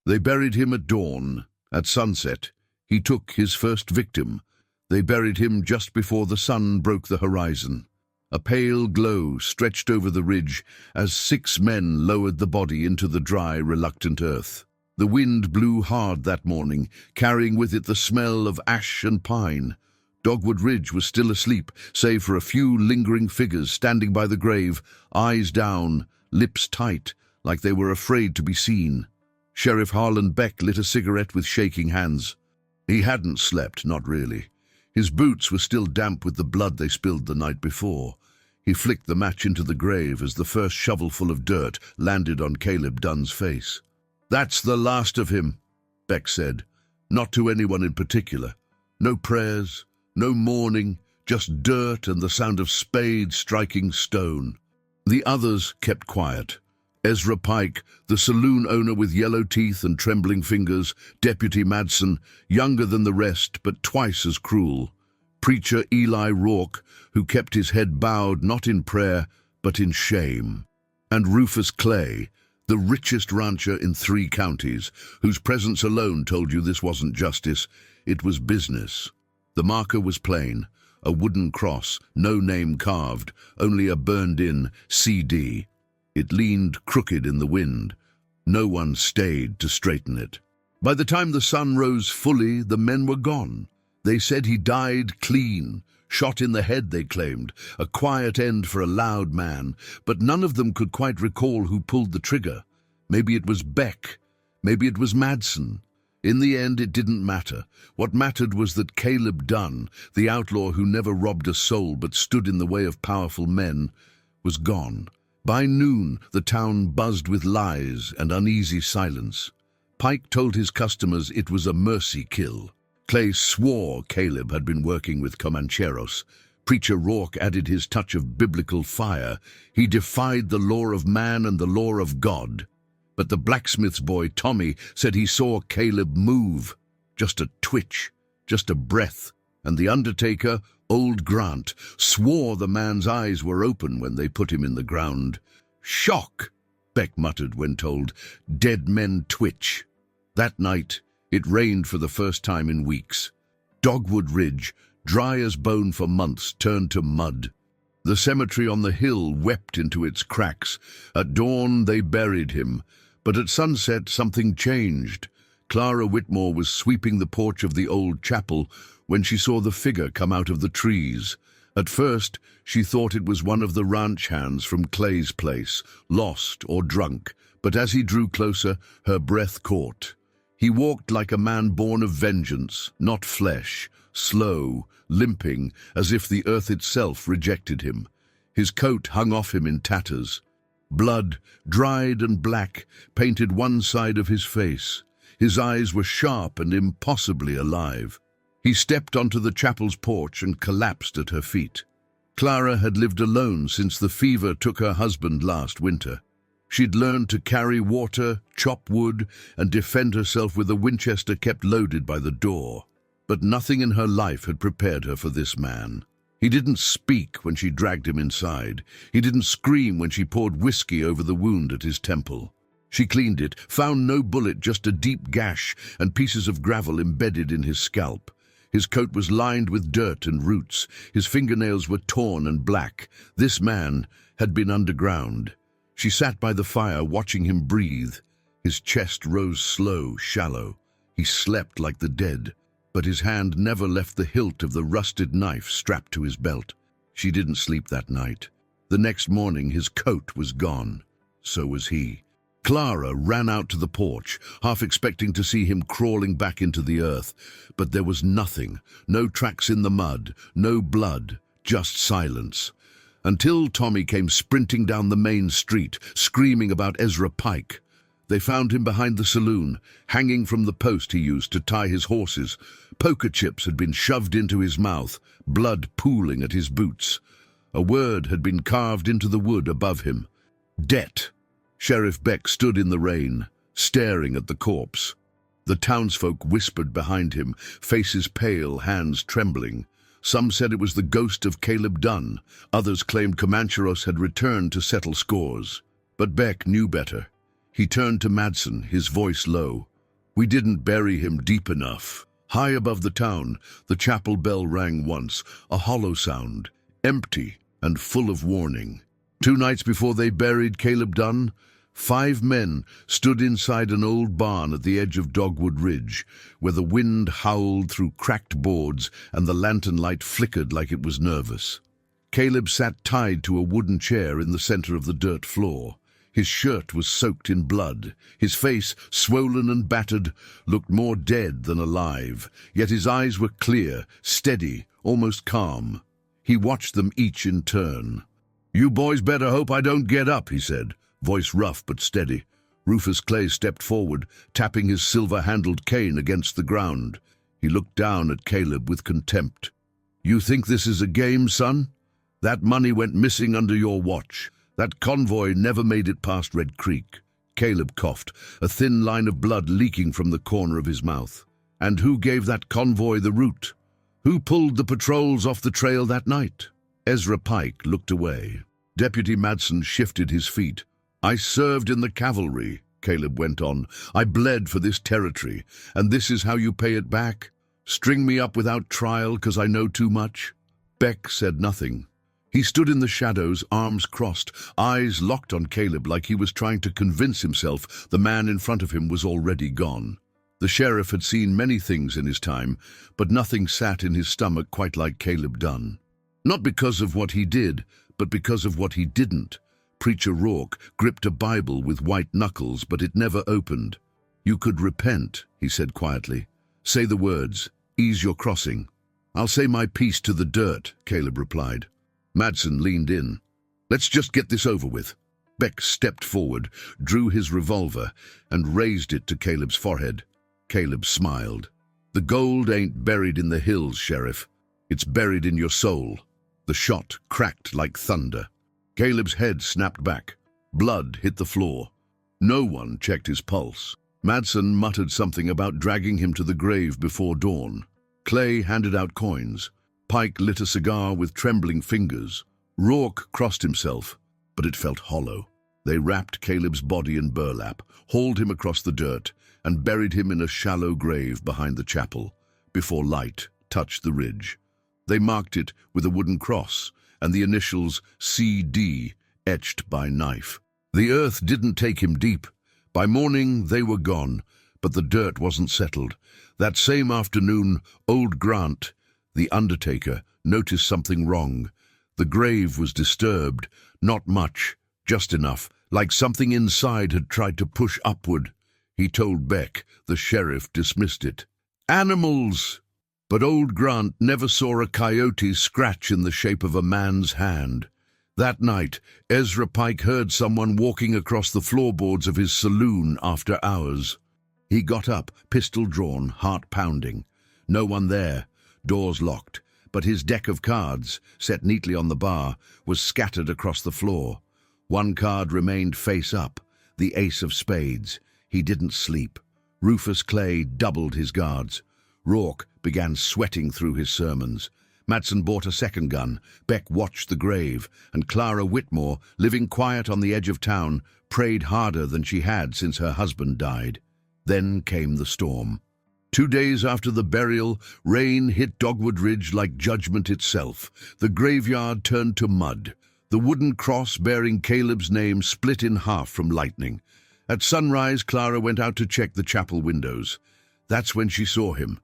They buried him at dawn. At sunset, he took his first victim. They buried him just before the sun broke the horizon. A pale glow stretched over the ridge as 6 men lowered the body into the dry, reluctant earth. The wind blew hard that morning, carrying with it the smell of ash and pine. Dogwood Ridge was still asleep, save for a few lingering figures standing by the grave, eyes down, lips tight, like they were afraid to be seen. Sheriff Harlan Beck lit a cigarette with shaking hands. He hadn't slept, not really. His boots were still damp with the blood they spilled the night before. He flicked the match into the grave as the first shovelful of dirt landed on Caleb Dunn's face. "That's the last of him," Beck said, not to anyone in particular. No prayers, no mourning, just dirt and the sound of spades striking stone. The others kept quiet. Ezra Pike, the saloon owner with yellow teeth and trembling fingers, Deputy Madsen, younger than the rest but twice as cruel, Preacher Eli Rourke, who kept his head bowed not in prayer but in shame, and Rufus Clay, the richest rancher in 3 counties, whose presence alone told you this wasn't justice, it was business. The marker was plain, a wooden cross, no name carved, only a burned-in CD. It leaned crooked in the wind. No one stayed to straighten it. By the time the sun rose fully, the men were gone. They said he died clean, shot in the head, they claimed, a quiet end for a loud man, but none of them could quite recall who pulled the trigger. Maybe it was Beck, maybe it was Madsen. In the end, it didn't matter. What mattered was that Caleb Dunn, the outlaw who never robbed a soul but stood in the way of powerful men, was gone. By noon, the town buzzed with lies and uneasy silence. Pike told his customers it was a mercy kill. Clay swore Caleb had been working with Comancheros. Preacher Rourke added his touch of biblical fire. He defied the law of man and the law of God. But the blacksmith's boy, Tommy, said he saw Caleb move. Just a twitch, just a breath. And the undertaker, Old Grant, swore the man's eyes were open when they put him in the ground. "Shock," Beck muttered when told. "Dead men twitch." That night, it rained for the first time in weeks. Dogwood Ridge, dry as bone for months, turned to mud. The cemetery on the hill wept into its cracks. At dawn, they buried him. But at sunset, something changed. Clara Whitmore was sweeping the porch of the old chapel when she saw the figure come out of the trees. At first, she thought it was one of the ranch hands from Clay's place, lost or drunk, but as he drew closer, her breath caught. He walked like a man born of vengeance, not flesh, slow, limping, as if the earth itself rejected him. His coat hung off him in tatters. Blood, dried and black, painted one side of his face. His eyes were sharp and impossibly alive. He stepped onto the chapel's porch and collapsed at her feet. Clara had lived alone since the fever took her husband last winter. She'd learned to carry water, chop wood, and defend herself with a Winchester kept loaded by the door. But nothing in her life had prepared her for this man. He didn't speak when she dragged him inside. He didn't scream when she poured whiskey over the wound at his temple. She cleaned it, found no bullet, just a deep gash and pieces of gravel embedded in his scalp. His coat was lined with dirt and roots. His fingernails were torn and black. This man had been underground. She sat by the fire, watching him breathe. His chest rose slow, shallow. He slept like the dead, but his hand never left the hilt of the rusted knife strapped to his belt. She didn't sleep that night. The next morning, his coat was gone. So was he. Clara ran out to the porch, half expecting to see him crawling back into the earth. But there was nothing, no tracks in the mud, no blood, just silence. Until Tommy came sprinting down the main street, screaming about Ezra Pike. They found him behind the saloon, hanging from the post he used to tie his horses. Poker chips had been shoved into his mouth, blood pooling at his boots. A word had been carved into the wood above him. Debt. Sheriff Beck stood in the rain, staring at the corpse. The townsfolk whispered behind him, faces pale, hands trembling. Some said it was the ghost of Caleb Dunn. Others claimed Comancheros had returned to settle scores. But Beck knew better. He turned to Madsen, his voice low. We didn't bury him deep enough. High above the town, the chapel bell rang once, a hollow sound, empty and full of warning. 2 nights before they buried Caleb Dunn, 5 men stood inside an old barn at the edge of Dogwood Ridge, where the wind howled through cracked boards and the lantern light flickered like it was nervous. Caleb sat tied to a wooden chair in the center of the dirt floor. His shirt was soaked in blood. His face, swollen and battered, looked more dead than alive, yet his eyes were clear, steady, almost calm. He watched them each in turn. "You boys better hope I don't get up," he said, voice rough but steady. Rufus Clay stepped forward, tapping his silver-handled cane against the ground. He looked down at Caleb with contempt. "You think this is a game, son? That money went missing under your watch. That convoy never made it past Red Creek." Caleb coughed, a thin line of blood leaking from the corner of his mouth. "And who gave that convoy the route? Who pulled the patrols off the trail that night?" Ezra Pike looked away. Deputy Madsen shifted his feet. "I served in the cavalry," Caleb went on. "I bled for this territory, and this is how you pay it back? String me up without trial because I know too much?" Beck said nothing. He stood in the shadows, arms crossed, eyes locked on Caleb like he was trying to convince himself the man in front of him was already gone. The sheriff had seen many things in his time, but nothing sat in his stomach quite like Caleb Dunn. Not because of what he did, but because of what he didn't. Preacher Rourke gripped a Bible with white knuckles, but it never opened. "You could repent," he said quietly. "Say the words, ease your crossing." "I'll say my piece to the dirt," Caleb replied. Madsen leaned in. "Let's just get this over with." Beck stepped forward, drew his revolver, and raised it to Caleb's forehead. Caleb smiled. "The gold ain't buried in the hills, Sheriff. It's buried in your soul." The shot cracked like thunder. Caleb's head snapped back. Blood hit the floor. No one checked his pulse. Madsen muttered something about dragging him to the grave before dawn. Clay handed out coins. Pike lit a cigar with trembling fingers. Rourke crossed himself, but it felt hollow. They wrapped Caleb's body in burlap, hauled him across the dirt, and buried him in a shallow grave behind the chapel, before light touched the ridge. They marked it with a wooden cross, and the initials CD etched by knife. The earth didn't take him deep. By morning they were gone, but the dirt wasn't settled. That same afternoon, old Grant, the undertaker, noticed something wrong. The grave was disturbed, not much, just enough, like something inside had tried to push upward. He told Beck. The sheriff dismissed it. "Animals!" But old Grant never saw a coyote scratch in the shape of a man's hand. That night, Ezra Pike heard someone walking across the floorboards of his saloon after hours. He got up, pistol drawn, heart pounding. No one there, doors locked, but his deck of cards, set neatly on the bar, was scattered across the floor. One card remained face up, the ace of spades. He didn't sleep. Rufus Clay doubled his guards. Rourke began sweating through his sermons. Madsen bought a second gun. Beck watched the grave, and Clara Whitmore, living quiet on the edge of town, prayed harder than she had since her husband died. Then came the storm. 2 days after the burial, rain hit Dogwood Ridge like judgment itself. The graveyard turned to mud. The wooden cross bearing Caleb's name split in half from lightning. At sunrise, Clara went out to check the chapel windows. That's when she saw him.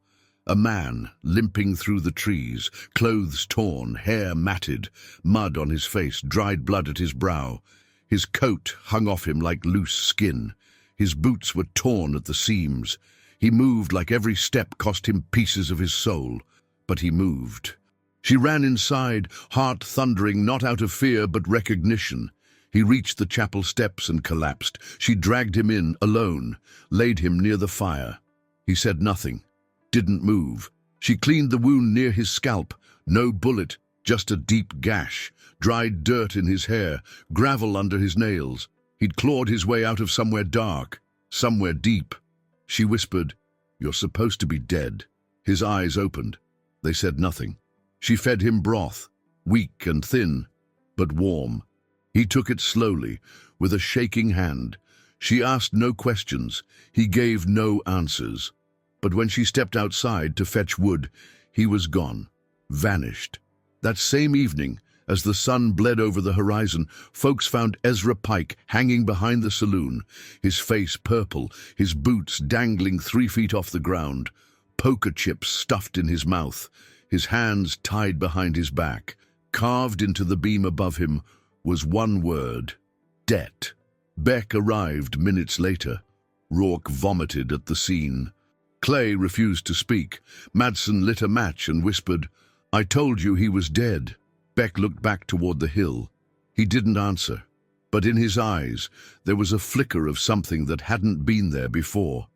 A man limping through the trees, clothes torn, hair matted, mud on his face, dried blood at his brow. His coat hung off him like loose skin. His boots were torn at the seams. He moved like every step cost him pieces of his soul. But he moved. She ran inside, heart thundering, not out of fear but recognition. He reached the chapel steps and collapsed. She dragged him in, alone, laid him near the fire. He said nothing, didn't move. She cleaned the wound near his scalp. No bullet, just a deep gash, dried dirt in his hair, gravel under his nails. He'd clawed his way out of somewhere dark, somewhere deep. She whispered, "You're supposed to be dead." His eyes opened. They said nothing. She fed him broth, weak and thin, but warm. He took it slowly, with a shaking hand. She asked no questions. He gave no answers. But when she stepped outside to fetch wood, he was gone, vanished. That same evening, as the sun bled over the horizon, folks found Ezra Pike hanging behind the saloon, his face purple, his boots dangling 3 feet off the ground, poker chips stuffed in his mouth, his hands tied behind his back. Carved into the beam above him was one word: debt. Beck arrived minutes later. Rourke vomited at the scene. Clay refused to speak. Madsen lit a match and whispered, "I told you he was dead." Beck looked back toward the hill. He didn't answer, but in his eyes there was a flicker of something that hadn't been there before: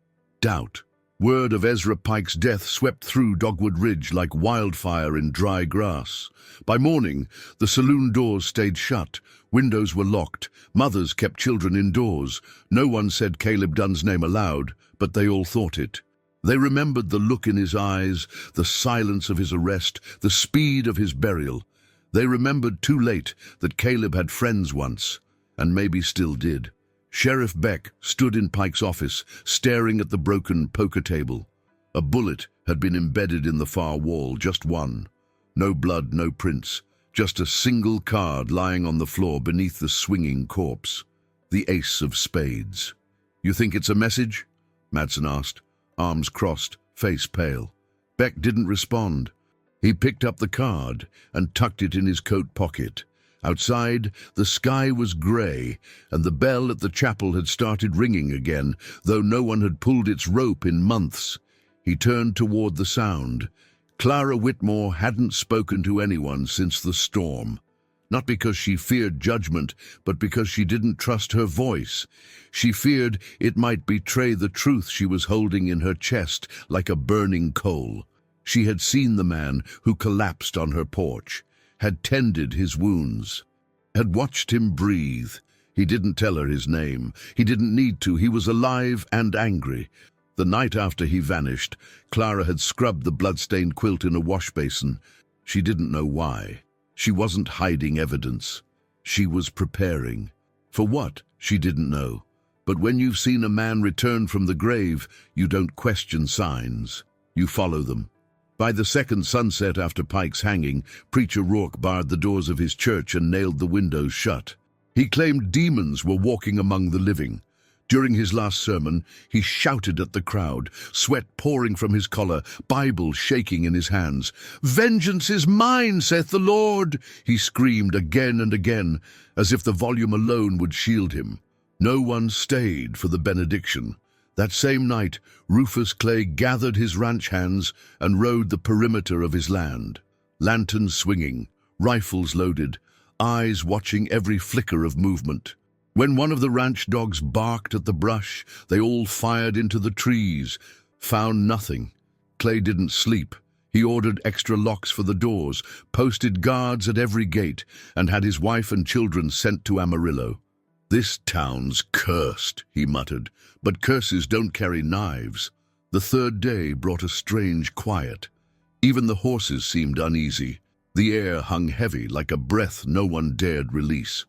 doubt. Word of Ezra Pike's death swept through Dogwood Ridge like wildfire in dry grass. By morning, the saloon doors stayed shut. Windows were locked. Mothers kept children indoors. No one said Caleb Dunn's name aloud, but they all thought it. They remembered the look in his eyes, the silence of his arrest, the speed of his burial. They remembered too late that Caleb had friends once, and maybe still did. Sheriff Beck stood in Pike's office, staring at the broken poker table. A bullet had been embedded in the far wall, just one. No blood, no prints, just a single card lying on the floor beneath the swinging corpse. The ace of spades. "You think it's a message?" Madsen asked, arms crossed, face pale. Beck didn't respond. He picked up the card and tucked it in his coat pocket. Outside, the sky was grey, and the bell at the chapel had started ringing again, though no one had pulled its rope in months. He turned toward the sound. Clara Whitmore hadn't spoken to anyone since the storm. Not because she feared judgment, but because she didn't trust her voice. She feared it might betray the truth she was holding in her chest like a burning coal. She had seen the man who collapsed on her porch, had tended his wounds, had watched him breathe. He didn't tell her his name. He didn't need to. He was alive and angry. The night after he vanished, Clara had scrubbed the blood-stained quilt in a wash basin. She didn't know why. She wasn't hiding evidence. She was preparing. For what? She didn't know. But when you've seen a man return from the grave, you don't question signs. You follow them. By the second sunset after Pike's hanging, Preacher Rourke barred the doors of his church and nailed the windows shut. He claimed demons were walking among the living. During his last sermon, he shouted at the crowd, sweat pouring from his collar, Bible shaking in his hands. "Vengeance is mine, saith the Lord!" he screamed again and again, as if the volume alone would shield him. No one stayed for the benediction. That same night, Rufus Clay gathered his ranch hands and rode the perimeter of his land. Lanterns swinging, rifles loaded, eyes watching every flicker of movement. When one of the ranch dogs barked at the brush, they all fired into the trees, found nothing. Clay didn't sleep. He ordered extra locks for the doors, posted guards at every gate, and had his wife and children sent to Amarillo. "This town's cursed," he muttered, "but curses don't carry knives." The third day brought a strange quiet. Even the horses seemed uneasy. The air hung heavy, like a breath no one dared release.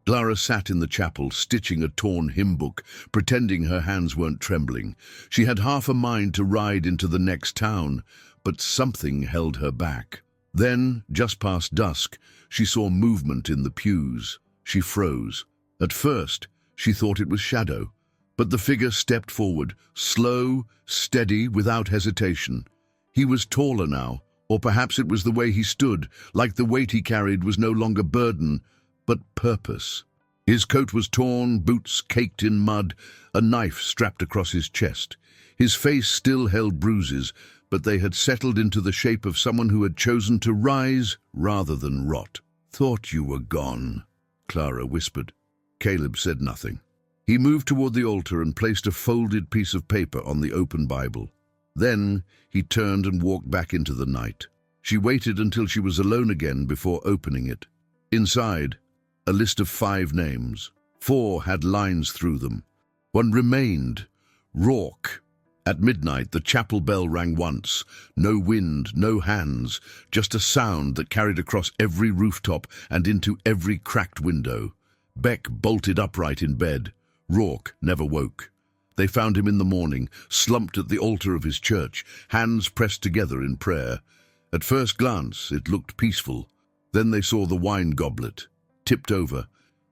Clara sat in the chapel, stitching a torn hymn book, pretending her hands weren't trembling. She had half a mind to ride into the next town, but something held her back. Then, just past dusk, she saw movement in the pews. She froze. At first, she thought it was shadow, but the figure stepped forward, slow, steady, without hesitation. He was taller now, or perhaps it was the way he stood, like the weight he carried was no longer burden, but purpose. His coat was torn, boots caked in mud, a knife strapped across his chest. His face still held bruises, but they had settled into the shape of someone who had chosen to rise rather than rot. "Thought you were gone," Clara whispered. Caleb said nothing. He moved toward the altar and placed a folded piece of paper on the open Bible. Then he turned and walked back into the night. She waited until she was alone again before opening it. Inside, a list of 5 names. 4 had lines through them. One remained: Rourke. At midnight, the chapel bell rang once. No wind, no hands, just a sound that carried across every rooftop and into every cracked window. Beck bolted upright in bed. Rourke never woke. They found him in the morning, slumped at the altar of his church, hands pressed together in prayer. At first glance, it looked peaceful. Then they saw the wine goblet, tipped over,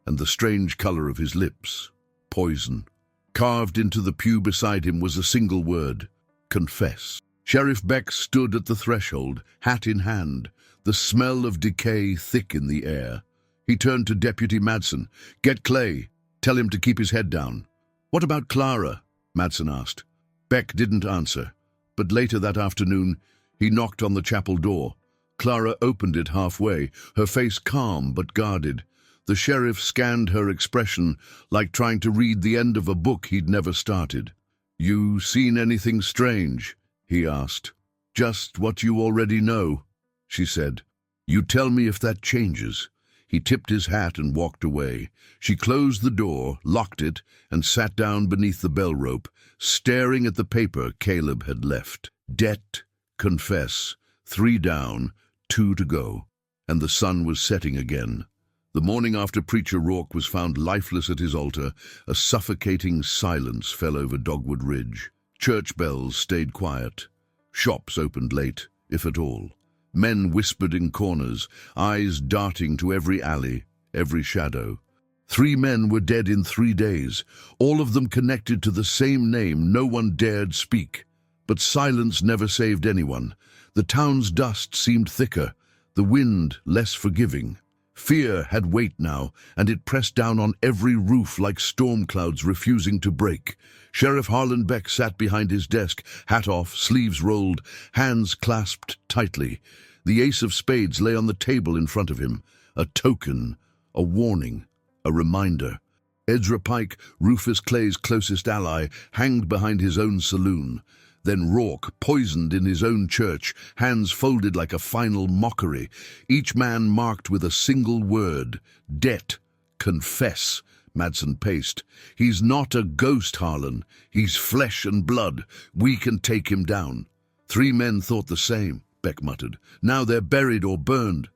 and the strange color of his lips, poison. Carved into the pew beside him was a single word: confess. Sheriff Beck stood at the threshold, hat in hand, the smell of decay thick in the air. He turned to Deputy Madsen. "Get Clay. Tell him to keep his head down." "What about Clara?" Madsen asked. Beck didn't answer, but later that afternoon, he knocked on the chapel door. Clara opened it halfway, her face calm but guarded. The sheriff scanned her expression like trying to read the end of a book he'd never started. "You seen anything strange?" he asked. "Just what you already know," she said. "You tell me if that changes." He tipped his hat and walked away. She closed the door, locked it, and sat down beneath the bell rope, staring at the paper Caleb had left. Debt, confess, 3 down, 2 to go. And the sun was setting again. The morning after Preacher Rourke was found lifeless at his altar, a suffocating silence fell over Dogwood Ridge. Church bells stayed quiet. Shops opened late, if at all. Men whispered in corners, eyes darting to every alley, every shadow. 3 men were dead in 3 days, all of them connected to the same name no one dared speak. But silence never saved anyone. The town's dust seemed thicker, the wind less forgiving. Fear had weight now, and it pressed down on every roof like storm clouds refusing to break. Sheriff Harlan Beck sat behind his desk, hat off, sleeves rolled, hands clasped tightly. The ace of spades lay on the table in front of him, a token, a warning, a reminder. Ezra Pike, Rufus Clay's closest ally, hanged behind his own saloon. Then Rourke, poisoned in his own church, hands folded like a final mockery, each man marked with a single word: debt, confess. Madsen paced. "He's not a ghost, Harlan. He's flesh and blood. We can take him down." 3 men thought the same, Beck muttered. "Now they're buried or burned.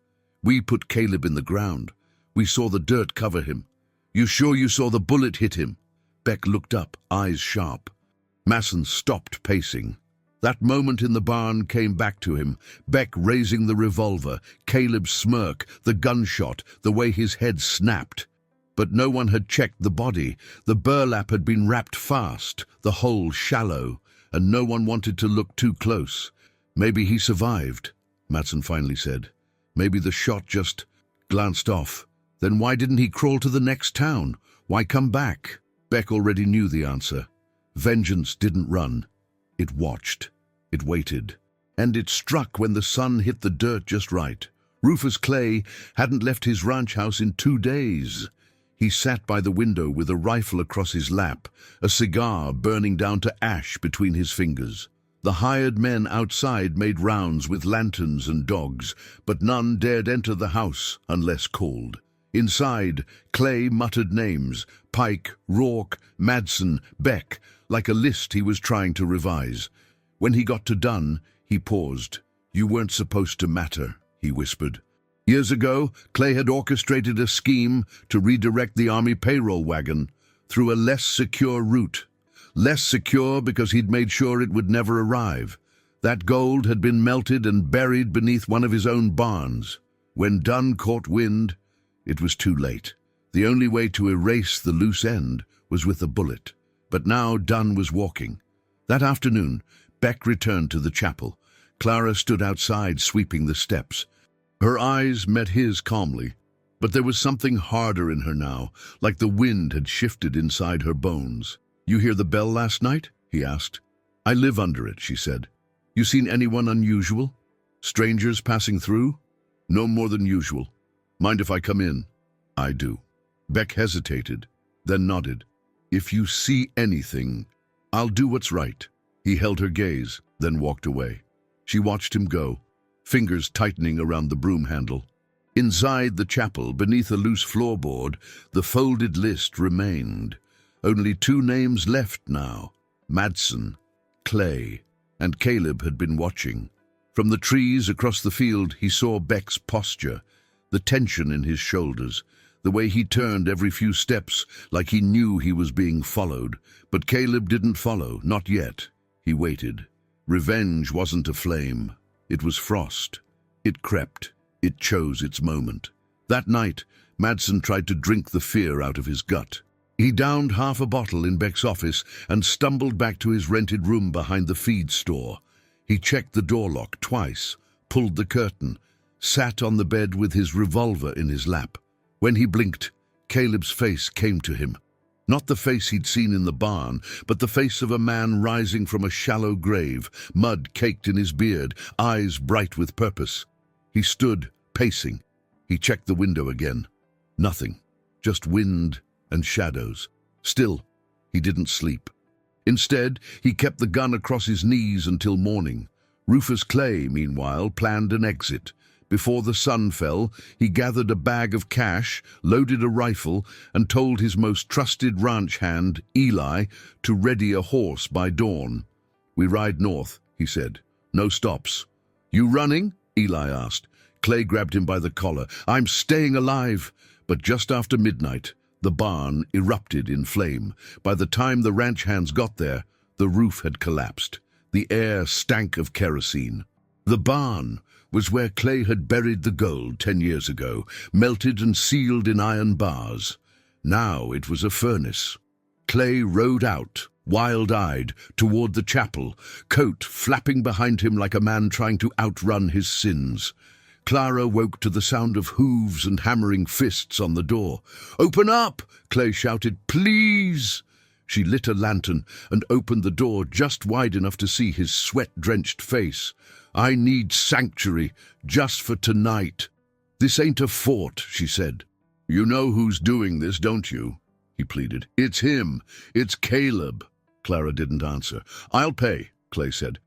We put Caleb in the ground. We saw the dirt cover him. You sure you saw the bullet hit him?" Beck looked up, eyes sharp. Madsen stopped pacing. That moment in the barn came back to him, Beck raising the revolver, Caleb's smirk, the gunshot, the way his head snapped. But no one had checked the body. The burlap had been wrapped fast, the hole shallow, and no one wanted to look too close. "Maybe he survived," Madsen finally said. "Maybe the shot just glanced off. Then why didn't he crawl to the next town? Why come back?" Beck already knew the answer. Vengeance didn't run. It watched. It waited. And it struck when the sun hit the dirt just right. Rufus Clay hadn't left his ranch house in 2 days. He sat by the window with a rifle across his lap, a cigar burning down to ash between his fingers. The hired men outside made rounds with lanterns and dogs, but none dared enter the house unless called. Inside, Clay muttered names: Pike, Rourke, Madsen, Beck, like a list he was trying to revise. When he got to Dunn, he paused. "You weren't supposed to matter," he whispered. Years ago, Clay had orchestrated a scheme to redirect the army payroll wagon through a less secure route. Less secure because he'd made sure it would never arrive. That gold had been melted and buried beneath one of his own barns. When Dunn caught wind, it was too late. The only way to erase the loose end was with a bullet. But now Dunn was walking. That afternoon, Beck returned to the chapel. Clara stood outside, sweeping the steps. Her eyes met his calmly, but there was something harder in her now, like the wind had shifted inside her bones. "You hear the bell last night?" he asked. "I live under it," she said. "You seen anyone unusual? Strangers passing through?" "No more than usual. Mind if I come in?" "I do." Beck hesitated, then nodded. "If you see anything, I'll do what's right." He held her gaze, then walked away. She watched him go, fingers tightening around the broom handle. Inside the chapel, beneath a loose floorboard, the folded list remained. Only 2 names left now: Madsen, Clay, and Caleb had been watching. From the trees across the field, he saw Beck's posture, the tension in his shoulders, the way he turned every few steps like he knew he was being followed. But Caleb didn't follow, not yet. He waited. Revenge wasn't a flame. It was frost. It crept. It chose its moment. That night, Madsen tried to drink the fear out of his gut. He downed half a bottle in Beck's office and stumbled back to his rented room behind the feed store. He checked the door lock twice, pulled the curtain, sat on the bed with his revolver in his lap. When he blinked, Caleb's face came to him. Not the face he'd seen in the barn, but the face of a man rising from a shallow grave, mud caked in his beard, eyes bright with purpose. He stood, pacing. He checked the window again. Nothing. Just wind and shadows. Still, he didn't sleep. Instead, he kept the gun across his knees until morning. Rufus Clay, meanwhile, planned an exit. Before the sun fell, he gathered a bag of cash, loaded a rifle, and told his most trusted ranch hand, Eli, to ready a horse by dawn. "We ride north," he said. "No stops." "You running?" Eli asked. Clay grabbed him by the collar. "I'm staying alive." But just after midnight, the barn erupted in flame. By the time the ranch hands got there, the roof had collapsed. The air stank of kerosene. The barn was where Clay had buried the gold 10 years ago, melted and sealed in iron bars. Now it was a furnace. Clay rode out, wild-eyed, toward the chapel, coat flapping behind him like a man trying to outrun his sins. Clara woke to the sound of hooves and hammering fists on the door. "Open up!" Clay shouted. "Please!" She lit a lantern and opened the door just wide enough to see his sweat-drenched face. "I need sanctuary, just for tonight." "This ain't a fort," she said. "You know who's doing this, don't you?" he pleaded. "It's him. It's Caleb." Clara didn't answer. "I'll pay," Clay said.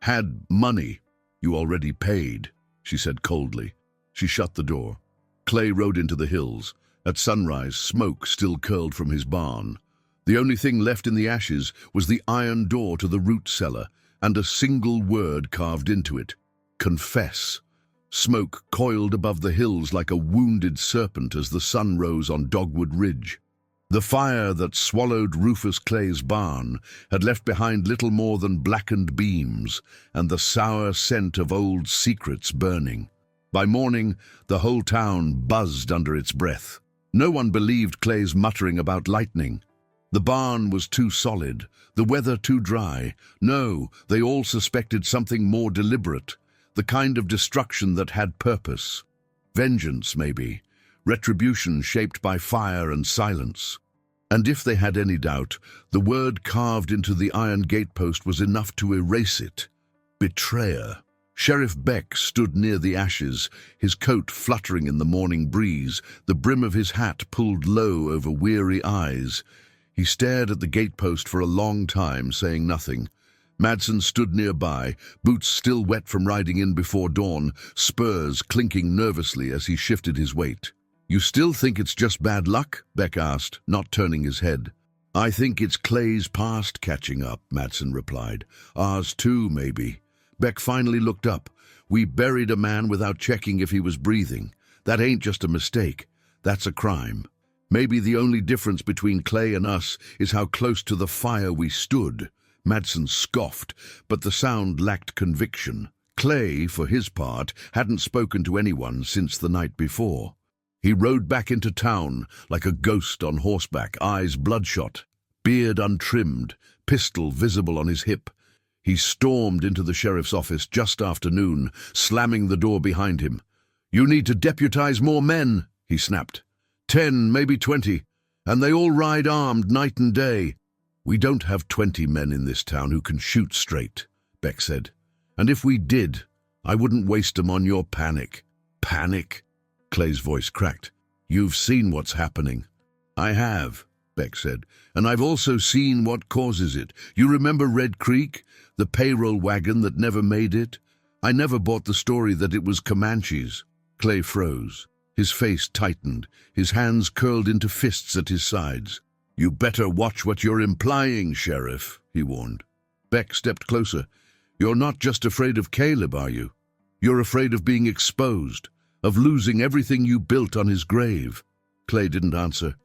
Had money." "You already paid," she said coldly. She shut the door. Clay rode into the hills. At sunrise, smoke still curled from his barn. The only thing left in the ashes was the iron door to the root cellar, and a single word carved into it: confess. Smoke coiled above the hills like a wounded serpent as the sun rose on Dogwood Ridge. The fire that swallowed Rufus Clay's barn had left behind little more than blackened beams and the sour scent of old secrets burning. By morning, the whole town buzzed under its breath. No one believed Clay's muttering about lightning. The barn was too solid, the weather too dry. No, they all suspected something more deliberate, the kind of destruction that had purpose. Vengeance, maybe. Retribution shaped by fire and silence. And if they had any doubt, the word carved into the iron gatepost was enough to erase it. Betrayer. Sheriff Beck stood near the ashes, his coat fluttering in the morning breeze, the brim of his hat pulled low over weary eyes. He stared at the gatepost for a long time, saying nothing. Madsen stood nearby, boots still wet from riding in before dawn, spurs clinking nervously as he shifted his weight. "You still think it's just bad luck?" Beck asked, not turning his head. "I think it's Clay's past catching up," Madsen replied. "Ours too, maybe." Beck finally looked up. "We buried a man without checking if he was breathing. That ain't just a mistake. That's a crime. Maybe the only difference between Clay and us is how close to the fire we stood." Madsen scoffed, but the sound lacked conviction. Clay, for his part, hadn't spoken to anyone since the night before. He rode back into town like a ghost on horseback, eyes bloodshot, beard untrimmed, pistol visible on his hip. He stormed into the sheriff's office just after noon, slamming the door behind him. "You need to deputize more men," he snapped. 10, maybe 20, and they all ride armed night and day." "We don't have 20 men in this town who can shoot straight," Beck said. "And if we did, I wouldn't waste them on your panic." "Panic?" Clay's voice cracked. "You've seen what's happening." "I have," Beck said, "and I've also seen what causes it. You remember Red Creek, the payroll wagon that never made it? I never bought the story that it was Comanches." Clay froze. His face tightened, his hands curled into fists at his sides. "You better watch what you're implying, Sheriff," he warned. Beck stepped closer. "You're not just afraid of Caleb, are you? You're afraid of being exposed. of losing everything you built on his grave. Clay didn't answer.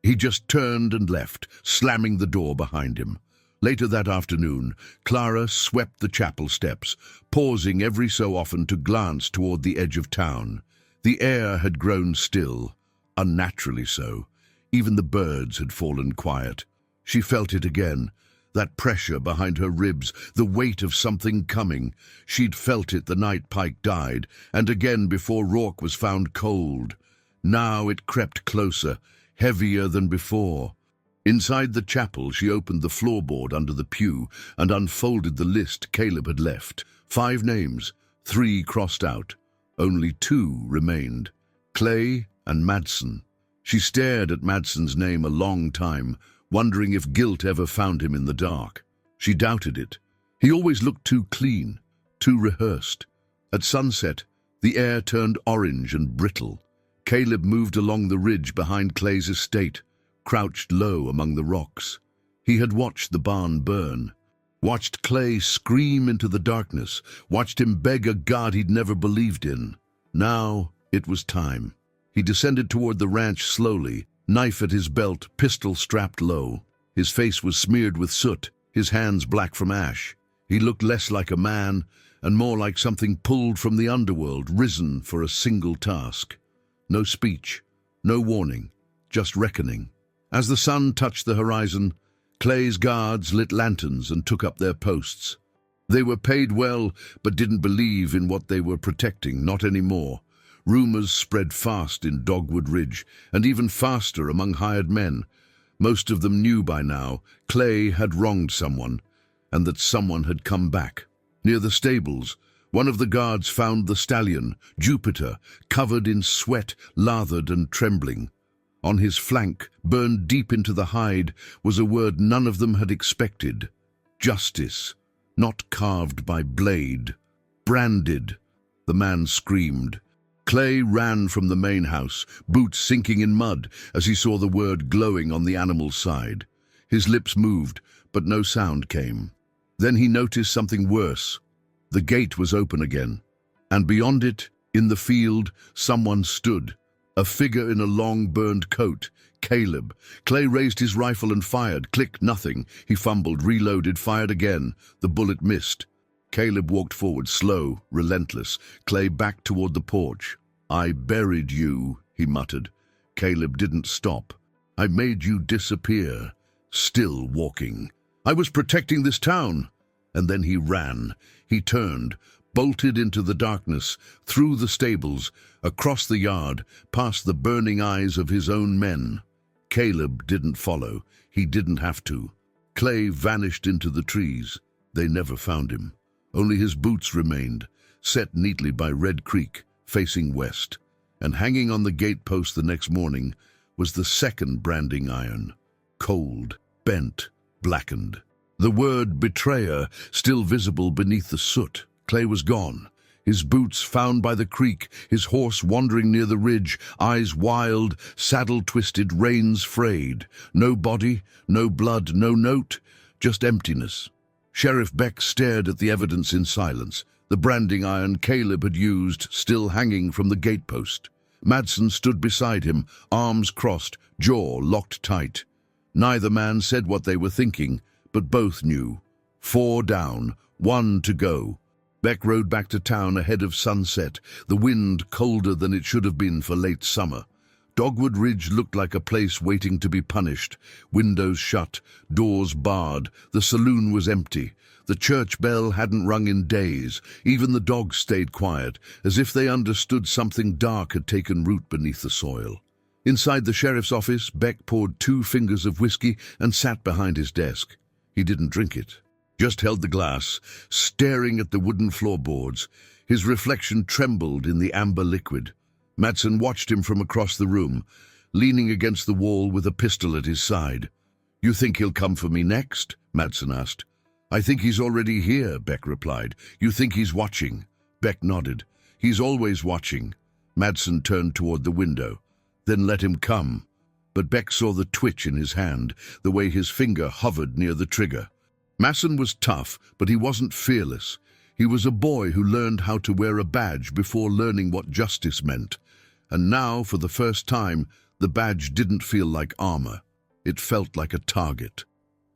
He just turned and left, slamming the door behind him. Later that afternoon, Clara swept the chapel steps, pausing every so often to glance toward the edge of town. The air had grown still, unnaturally so. Even the birds had fallen quiet. She felt it again, that pressure behind her ribs, the weight of something coming. She'd felt it the night Pike died, and again before Rourke was found cold. Now it crept closer, heavier than before. Inside the chapel, she opened the floorboard under the pew and unfolded the list Caleb had left. 5 names, 3 crossed out. Only 2 remained, Clay and Madsen. She stared at Madsen's name a long time, wondering if guilt ever found him in the dark. She doubted it. He always looked too clean, too rehearsed. At sunset, the air turned orange and brittle. Caleb moved along the ridge behind Clay's estate, crouched low among the rocks. He had watched the barn burn, watched Clay scream into the darkness, watched him beg a God he'd never believed in. Now it was time. He descended toward the ranch slowly, knife at his belt, pistol strapped low. His face was smeared with soot, his hands black from ash. He looked less like a man and more like something pulled from the underworld, risen for a single task. No speech, no warning, just reckoning. As the sun touched the horizon, Clay's guards lit lanterns and took up their posts. They were paid well, but didn't believe in what they were protecting, not anymore. Rumors spread fast in Dogwood Ridge, and even faster among hired men. Most of them knew by now Clay had wronged someone, and that someone had come back. Near the stables, one of the guards found the stallion, Jupiter, covered in sweat, lathered and trembling. On his flank, burned deep into the hide, was a word none of them had expected. Justice, not carved by blade. Branded, the man screamed. Clay ran from the main house, boots sinking in mud as he saw the word glowing on the animal's side. His lips moved, but no sound came. Then he noticed something worse. The gate was open again, and beyond it, in the field, someone stood. A figure in a long, burned coat. Caleb. Clay raised his rifle and fired. Click, nothing. He fumbled, reloaded, fired again. The bullet missed. Caleb walked forward, slow, relentless. Clay backed toward the porch. "I buried you," he muttered. Caleb didn't stop. "I made you disappear." Still walking. "I was protecting this town." And then he ran. He turned, bolted into the darkness, through the stables, across the yard, past the burning eyes of his own men. Caleb didn't follow. He didn't have to. Clay vanished into the trees. They never found him. Only his boots remained, set neatly by Red Creek, facing west. And hanging on the gate post the next morning was the second branding iron, cold, bent, blackened. The word betrayer still visible beneath the soot. Clay was gone. His boots found by the creek, his horse wandering near the ridge, eyes wild, saddle twisted, reins frayed. No body, no blood, no note, just emptiness. Sheriff Beck stared at the evidence in silence, the branding iron Caleb had used still hanging from the gatepost. Madsen stood beside him, arms crossed, jaw locked tight. Neither man said what they were thinking, but both knew. 4 down, 1 to go. Beck rode back to town ahead of sunset, the wind colder than it should have been for late summer. Dogwood Ridge looked like a place waiting to be punished. Windows shut, doors barred, the saloon was empty. The church bell hadn't rung in days. Even the dogs stayed quiet, as if they understood something dark had taken root beneath the soil. Inside the sheriff's office, Beck poured 2 fingers of whiskey and sat behind his desk. He didn't drink it, just held the glass, staring at the wooden floorboards. His reflection trembled in the amber liquid. Madsen watched him from across the room, leaning against the wall with a pistol at his side. "You think he'll come for me next?" Madsen asked. "I think he's already here," Beck replied. "You think he's watching?" Beck nodded. "He's always watching." Madsen turned toward the window. "Then let him come." But Beck saw the twitch in his hand, the way his finger hovered near the trigger. Madsen was tough, but he wasn't fearless. He was a boy who learned how to wear a badge before learning what justice meant. And now, for the first time, the badge didn't feel like armor. It felt like a target.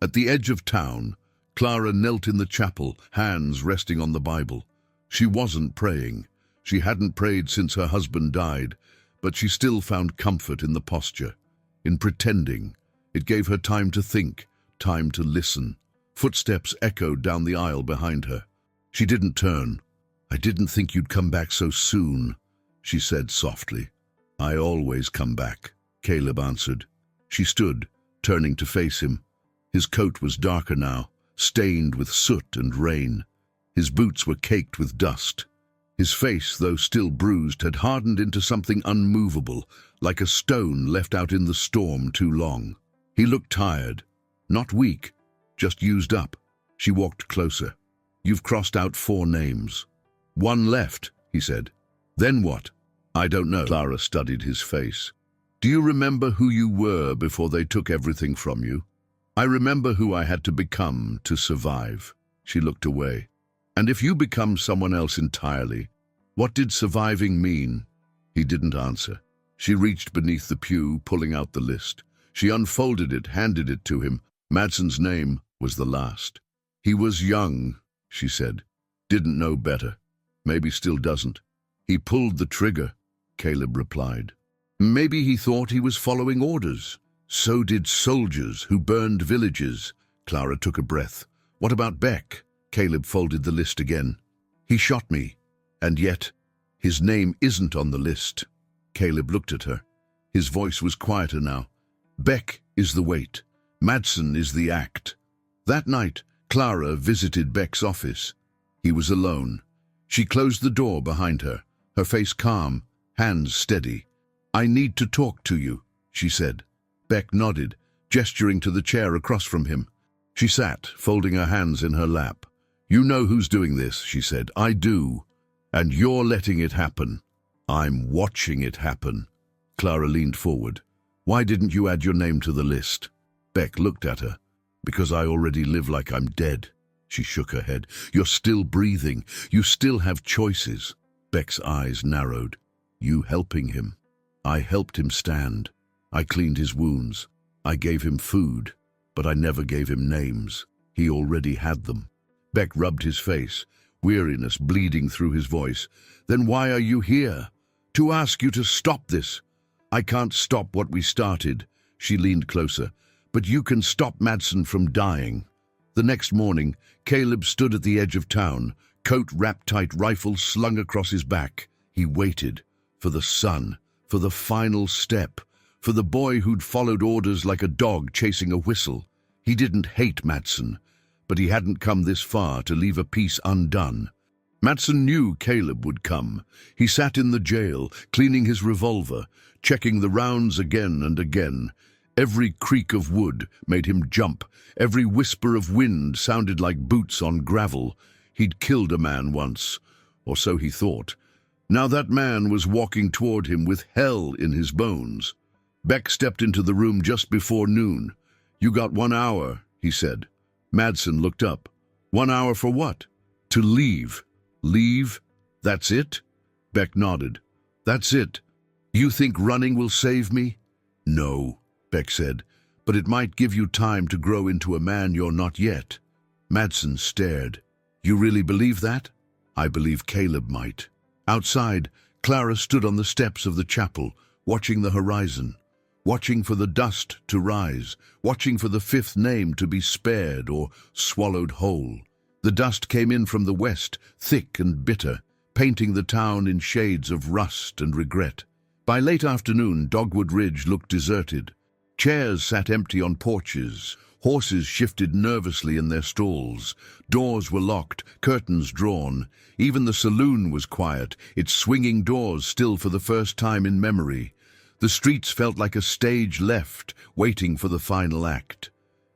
At the edge of town, Clara knelt in the chapel, hands resting on the Bible. She wasn't praying. She hadn't prayed since her husband died, but she still found comfort in the posture, in pretending. It gave her time to think, time to listen. Footsteps echoed down the aisle behind her. She didn't turn. "I didn't think you'd come back so soon," she said softly. "I always come back," Caleb answered. She stood, turning to face him. His coat was darker now, stained with soot and rain. His boots were caked with dust. His face, though still bruised, had hardened into something unmovable, like a stone left out in the storm too long. He looked tired, not weak, just used up. She walked closer. "You've crossed out 4 names. 1 left," he said. "Then what?" "I don't know." Clara studied his face. "Do you remember who you were before they took everything from you?" "I remember who I had to become to survive." She looked away. "And if you become someone else entirely, what did surviving mean?" He didn't answer. She reached beneath the pew, pulling out the list. She unfolded it, handed it to him. Madsen's name was the last. "He was young," she said. "Didn't know better. Maybe still doesn't." "He pulled the trigger," Caleb replied. "Maybe he thought he was following orders. So did soldiers who burned villages." Clara took a breath. "What about Beck?" Caleb folded the list again. "He shot me. And yet, his name isn't on the list." Caleb looked at her. His voice was quieter now. "Beck is the weight. Madsen is the act." That night, Clara visited Beck's office. He was alone. She closed the door behind her, her face calm, hands steady. "I need to talk to you," she said. Beck nodded, gesturing to the chair across from him. She sat, folding her hands in her lap. "You know who's doing this," she said. "I do. And you're letting it happen." "I'm watching it happen." Clara leaned forward. "Why didn't you add your name to the list?" Beck looked at her. "Because I already live like I'm dead." She shook her head. "You're still breathing. You still have choices." Beck's eyes narrowed. "You helping him." "I helped him stand. I cleaned his wounds. I gave him food, but I never gave him names. He already had them." Beck rubbed his face, weariness bleeding through his voice. "Then why are you here?" "To ask you to stop this." "I can't stop what we started." She leaned closer. "But you can stop Madsen from dying." The next morning, Caleb stood at the edge of town, coat wrapped tight, rifle slung across his back. He waited for the sun, for the final step, for the boy who'd followed orders like a dog chasing a whistle. He didn't hate Madsen, but he hadn't come this far to leave a piece undone. Madsen knew Caleb would come. He sat in the jail, cleaning his revolver, checking the rounds again and again. Every creak of wood made him jump. Every whisper of wind sounded like boots on gravel. He'd killed a man once, or so he thought. Now that man was walking toward him with hell in his bones. Beck stepped into the room just before noon. "You got 1 hour," he said. Madsen looked up. "1 hour for what?" "To leave." "Leave? That's it?" Beck nodded. "That's it. You think running will save me?" "No," Beck said, "but it might give you time to grow into a man you're not yet." Madsen stared. "You really believe that?" "I believe Caleb might." Outside, Clara stood on the steps of the chapel, watching the horizon, watching for the dust to rise, watching for the 5th name to be spared or swallowed whole. The dust came in from the west, thick and bitter, painting the town in shades of rust and regret. By late afternoon, Dogwood Ridge looked deserted. Chairs sat empty on porches. Horses shifted nervously in their stalls. Doors were locked, curtains drawn. Even the saloon was quiet, its swinging doors still for the first time in memory. The streets felt like a stage left, waiting for the final act.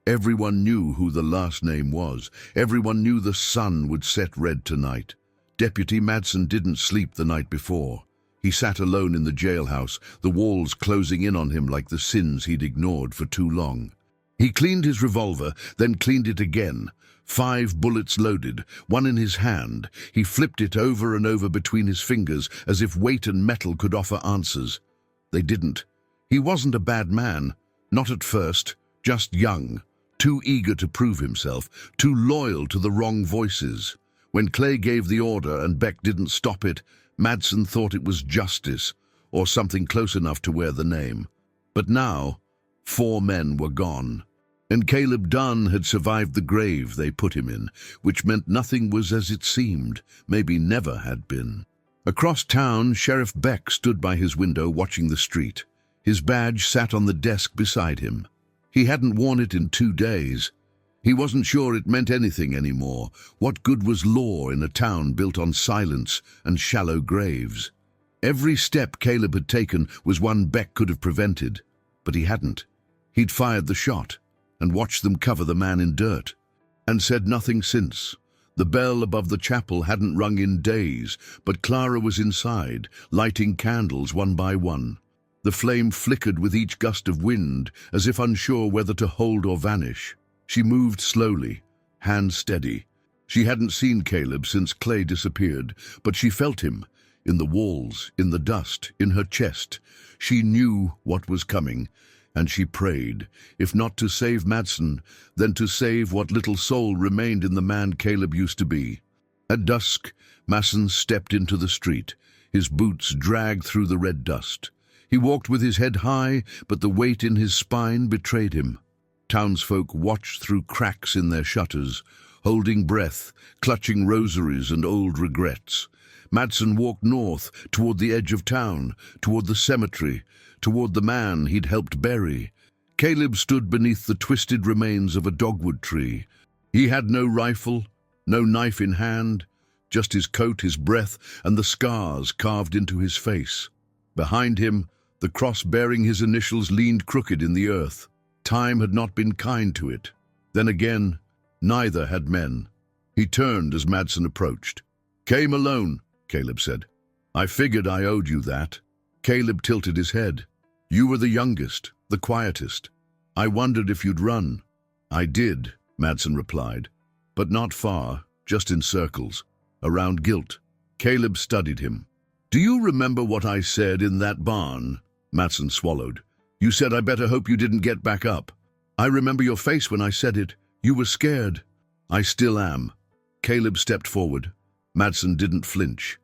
Everyone knew who the last name was. Everyone knew the sun would set red tonight. Deputy Madsen didn't sleep the night before. He sat alone in the jailhouse, the walls closing in on him like the sins he'd ignored for too long. He cleaned his revolver, then cleaned it again, 5 bullets loaded, one in his hand. He flipped it over and over between his fingers as if weight and metal could offer answers. They didn't. He wasn't a bad man, not at first, just young, too eager to prove himself, too loyal to the wrong voices. When Clay gave the order and Beck didn't stop it, Madsen thought it was justice, or something close enough to wear the name. But now, 4 men were gone. And Caleb Dunn had survived the grave they put him in, which meant nothing was as it seemed, maybe never had been. Across town, Sheriff Beck stood by his window watching the street. His badge sat on the desk beside him. He hadn't worn it in 2 days. He wasn't sure it meant anything anymore. What good was law in a town built on silence and shallow graves? Every step Caleb had taken was one Beck could have prevented, but he hadn't. He'd fired the shot and watched them cover the man in dirt, and said nothing since. The bell above the chapel hadn't rung in days, but Clara was inside, lighting candles one by one. The flame flickered with each gust of wind, as if unsure whether to hold or vanish. She moved slowly, hands steady. She hadn't seen Caleb since Clay disappeared, but she felt him, in the walls, in the dust, in her chest. She knew what was coming, and she prayed, if not to save Madsen, then to save what little soul remained in the man Caleb used to be. At dusk, Madsen stepped into the street, his boots dragged through the red dust. He walked with his head high, but the weight in his spine betrayed him. Townsfolk watched through cracks in their shutters, holding breath, clutching rosaries and old regrets. Madsen walked north, toward the edge of town, toward the cemetery, toward the man he'd helped bury. Caleb stood beneath the twisted remains of a dogwood tree. He had no rifle, no knife in hand, just his coat, his breath, and the scars carved into his face. Behind him, the cross bearing his initials leaned crooked in the earth. Time had not been kind to it. Then again, neither had men. He turned as Madsen approached. "Came alone," Caleb said. "I figured I owed you that." Caleb tilted his head. "You were the youngest, the quietest. I wondered if you'd run." "I did," Madsen replied, "but not far, just in circles, around guilt." Caleb studied him. "Do you remember what I said in that barn?" Madsen swallowed. "You said I better hope you didn't get back up." "I remember your face when I said it. You were scared." "I still am." Caleb stepped forward. Madsen didn't flinch.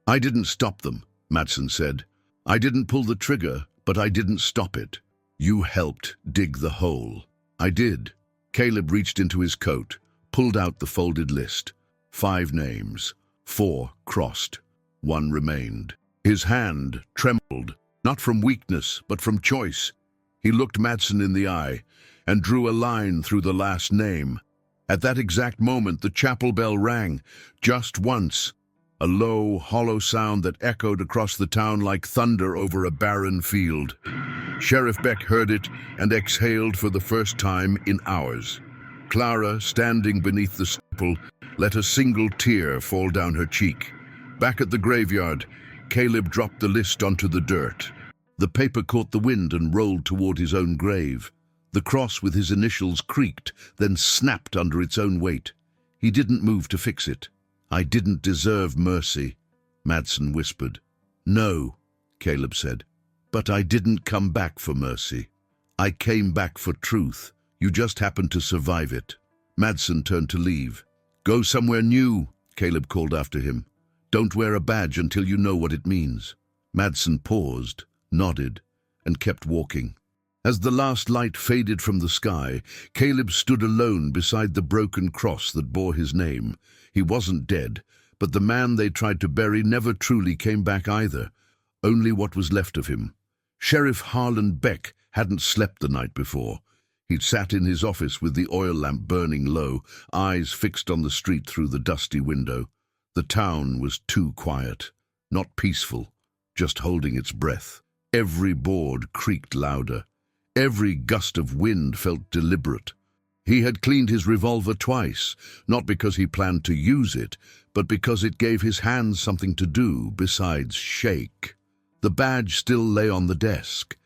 "I didn't stop them," Madsen said. "I didn't pull the trigger, but I didn't stop it. You helped dig the hole." "I did." Caleb reached into his coat, pulled out the folded list. 5 names. 4 crossed. 1 remained. His hand trembled, not from weakness, but from choice. He looked Madsen in the eye and drew a line through the last name. At that exact moment, the chapel bell rang, just once. A low, hollow sound that echoed across the town like thunder over a barren field. Sheriff Beck heard it and exhaled for the first time in hours. Clara, standing beneath the steeple, let a single tear fall down her cheek. Back at the graveyard, Caleb dropped the list onto the dirt. The paper caught the wind and rolled toward his own grave. The cross with his initials creaked, then snapped under its own weight. He didn't move to fix it. "I didn't deserve mercy," Madsen whispered. "No," Caleb said, "but I didn't come back for mercy. I came back for truth. You just happened to survive it." Madsen turned to leave. "Go somewhere new," Caleb called after him. "Don't wear a badge until you know what it means." Madsen paused, nodded, and kept walking. As the last light faded from the sky, Caleb stood alone beside the broken cross that bore his name. He wasn't dead, but the man they tried to bury never truly came back either, only what was left of him. Sheriff Harlan Beck hadn't slept the night before. He'd sat in his office with the oil lamp burning low, eyes fixed on the street through the dusty window. The town was too quiet, not peaceful, just holding its breath. Every board creaked louder. Every gust of wind felt deliberate. He had cleaned his revolver twice, not because he planned to use it, but because it gave his hands something to do besides shake. The badge still lay on the desk,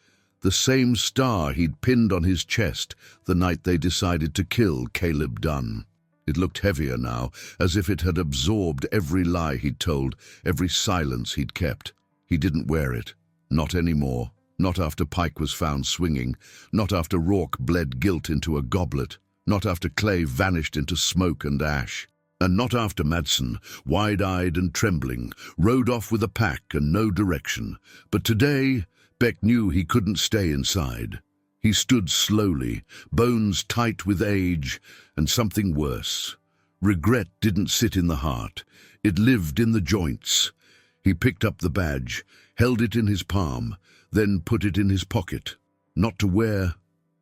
the same star he'd pinned on his chest the night they decided to kill Caleb Dunn. It looked heavier now, as if it had absorbed every lie he'd told, every silence he'd kept. He didn't wear it. Not anymore. Not after Pike was found swinging. Not after Rourke bled guilt into a goblet. Not after Clay vanished into smoke and ash. And not after Madsen, wide-eyed and trembling, rode off with a pack and no direction. But today, Beck knew he couldn't stay inside. He stood slowly, bones tight with age, and something worse. Regret didn't sit in the heart. It lived in the joints. He picked up the badge, held it in his palm, then put it in his pocket. Not to wear,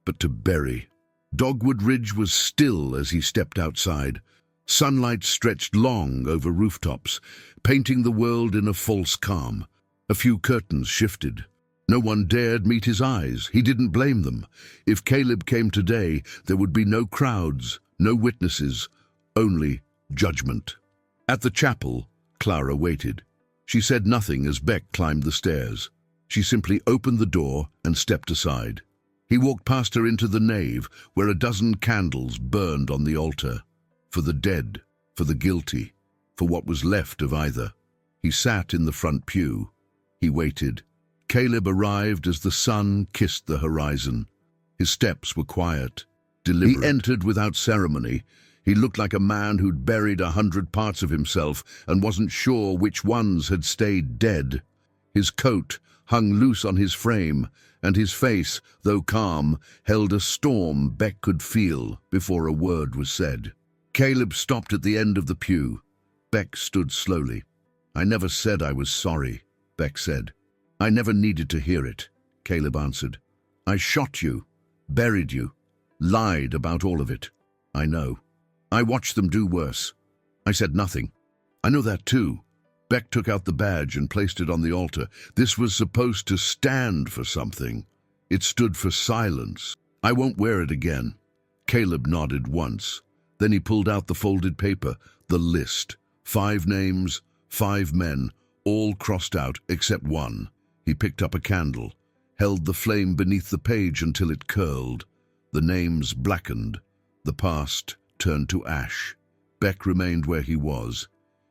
but to bury. Dogwood Ridge was still as he stepped outside. Sunlight stretched long over rooftops, painting the world in a false calm. A few curtains shifted. No one dared meet his eyes. He didn't blame them. If Caleb came today, there would be no crowds, no witnesses, only judgment. At the chapel, Clara waited. She said nothing as Beck climbed the stairs. She simply opened the door and stepped aside. He walked past her into the nave, where a dozen candles burned on the altar. For the dead, for the guilty, for what was left of either. He sat in the front pew. He waited. Caleb arrived as the sun kissed the horizon. His steps were quiet, deliberate. He entered without ceremony. He looked like a man who'd buried 100 parts of himself and wasn't sure which ones had stayed dead. His coat hung loose on his frame, and his face, though calm, held a storm Beck could feel before a word was said. Caleb stopped at the end of the pew. Beck stood slowly. "I never said I was sorry," Beck said. "I never needed to hear it," Caleb answered. "I shot you, buried you, lied about all of it. I know. I watched them do worse. I said nothing. I know that too." Beck took out the badge and placed it on the altar. This was supposed to stand for something. It stood for silence. "I won't wear it again." Caleb nodded once. Then he pulled out the folded paper, the list. 5 names, 5 men, all crossed out except one. He picked up a candle, held the flame beneath the page until it curled. The names blackened. The past turned to ash. Beck remained where he was.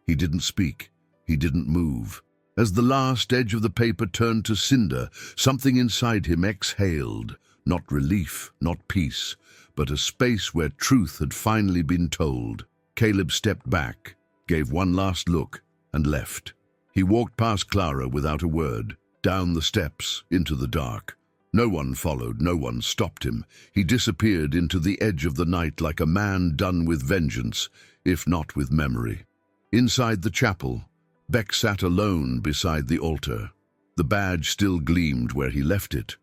He didn't speak. He didn't move. As the last edge of the paper turned to cinder, something inside him exhaled. Not relief, not peace, but a space where truth had finally been told. Caleb stepped back, gave one last look, and left. He walked past Clara without a word, down the steps, into the dark. No one followed, no one stopped him. He disappeared into the edge of the night like a man done with vengeance, if not with memory. Inside the chapel, Beck sat alone beside the altar. The badge still gleamed where he left it.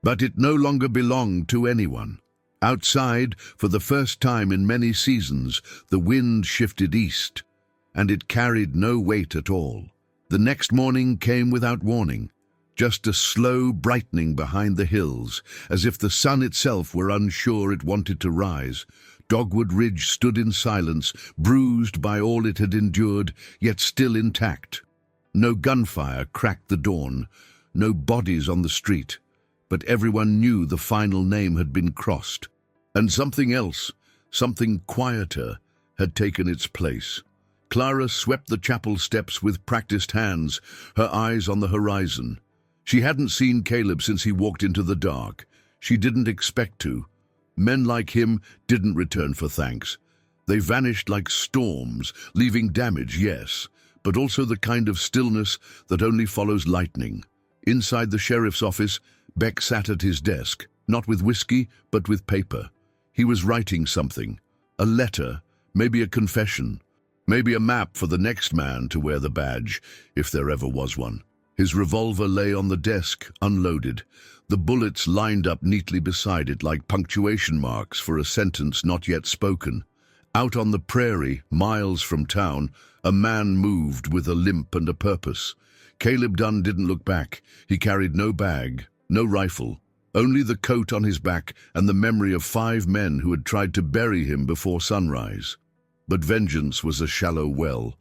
But it no longer belonged to anyone. Outside, for the first time in many seasons, the wind shifted east, and it carried no weight at all. The next morning came without warning. Just a slow brightening behind the hills, as if the sun itself were unsure it wanted to rise. Dogwood Ridge stood in silence, bruised by all it had endured, yet still intact. No gunfire cracked the dawn, no bodies on the street, but everyone knew the final name had been crossed. And something else, something quieter, had taken its place. Clara swept the chapel steps with practiced hands, her eyes on the horizon. She hadn't seen Caleb since he walked into the dark. She didn't expect to. Men like him didn't return for thanks. They vanished like storms, leaving damage, yes, but also the kind of stillness that only follows lightning. Inside the sheriff's office, Beck sat at his desk, not with whiskey, but with paper. He was writing something, a letter, maybe a confession, maybe a map for the next man to wear the badge, if there ever was one. His revolver lay on the desk, unloaded. The bullets lined up neatly beside it like punctuation marks for a sentence not yet spoken. Out on the prairie, miles from town, a man moved with a limp and a purpose. Caleb Dunn didn't look back. He carried no bag, no rifle, only the coat on his back and the memory of 5 men who had tried to bury him before sunrise. But vengeance was a shallow well,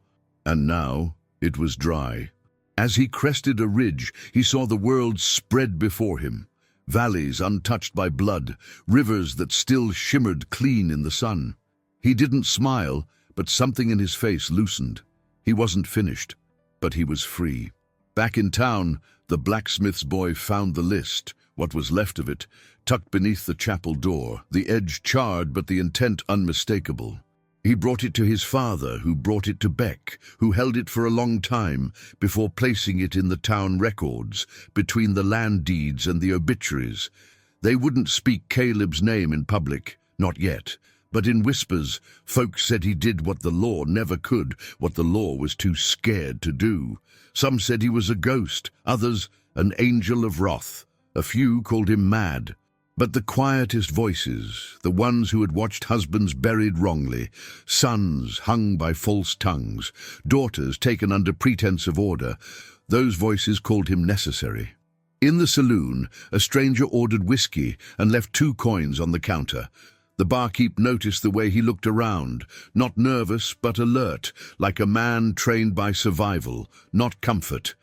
and now it was dry. As he crested a ridge, he saw the world spread before him. Valleys untouched by blood, rivers that still shimmered clean in the sun. He didn't smile, but something in his face loosened. He wasn't finished, but he was free. Back in town, the blacksmith's boy found the list, what was left of it, tucked beneath the chapel door, the edge charred but the intent unmistakable. He brought it to his father, who brought it to Beck, who held it for a long time before placing it in the town records, between the land deeds and the obituaries. They wouldn't speak Caleb's name in public, not yet, but in whispers, folks said he did what the law never could, what the law was too scared to do. Some said he was a ghost, others an angel of wrath. A few called him mad. But the quietest voices, the ones who had watched husbands buried wrongly, sons hung by false tongues, daughters taken under pretense of order, those voices called him necessary. In the saloon, a stranger ordered whiskey and left 2 coins on the counter. The barkeep noticed the way he looked around, not nervous but alert, like a man trained by survival, not comfort.